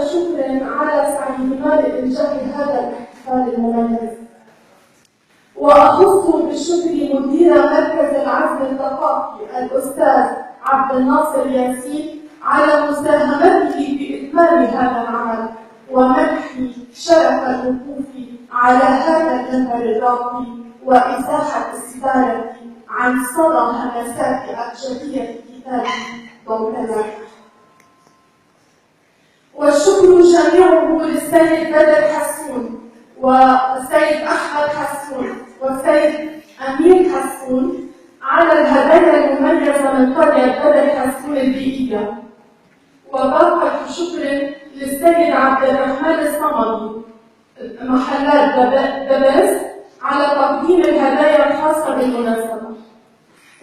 شكر على سعيهما لإنجاح هذا الاحتفال المميز. وأخص بالشكر مدير مركز العزم الثقافي الأستاذ عبد الناصر ياسين على مساهمته في إتمام هذا العمل ومنحي شرف الوقوف على هذا المنبر الراقي وإزاحة الستارة عن صدى همسات أبجدية كتاب بوتلات. والشكر جميعه للسيد بدر حسون والسيد أحمد حسون والسيد أمين حسون على الهدايا المميزة من قرية بدر حسون البيئية. وباقة شكر للسيد عبد الرحمن الصمدي محلات دبس على تقديم الهدايا الخاصة بالمناسبة.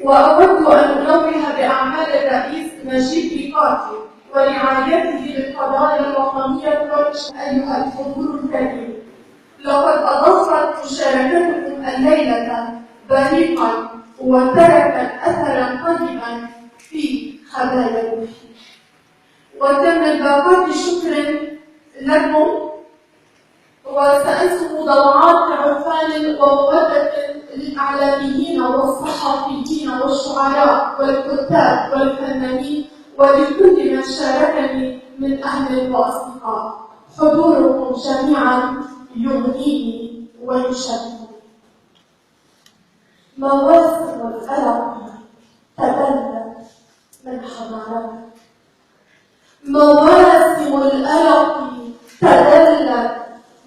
وأود أن أنوه بأعمال الرئيس نجيب بيقاتي ورعايته للقضايا الوطنية أيها الحضور الكريم. لقد أضافت مشاركتكم الليلة بريقا وتركت أثرا طيبا في خبايا روحي. وتم باقات شكر لكم، وسأنسب ضوعات عرفان ومودة للإعلاميين والصحفيين والشعراء والكتاب والفنانين ولكل من شاركني من أهل وأصدقاء. حضوركم جميعا يغنيني ويشرفني. مواسم الألم تبلد من حضارتك، مواسم الألم تبلد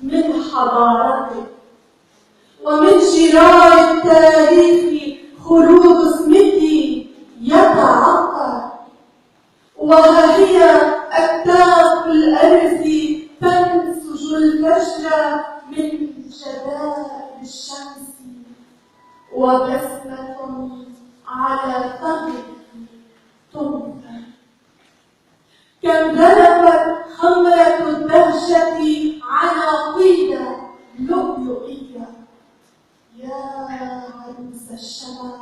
من حضارتك، ومن جراء التاريخ خلود اسمك يتعطر، وها هي أكتاف الأرز تنسج الفجر من شدائد الشمس، وبسمة على فمك تنثر. كم ذلفت خمرة الدهشة عناقيد لؤلؤية، يا عروس الشمال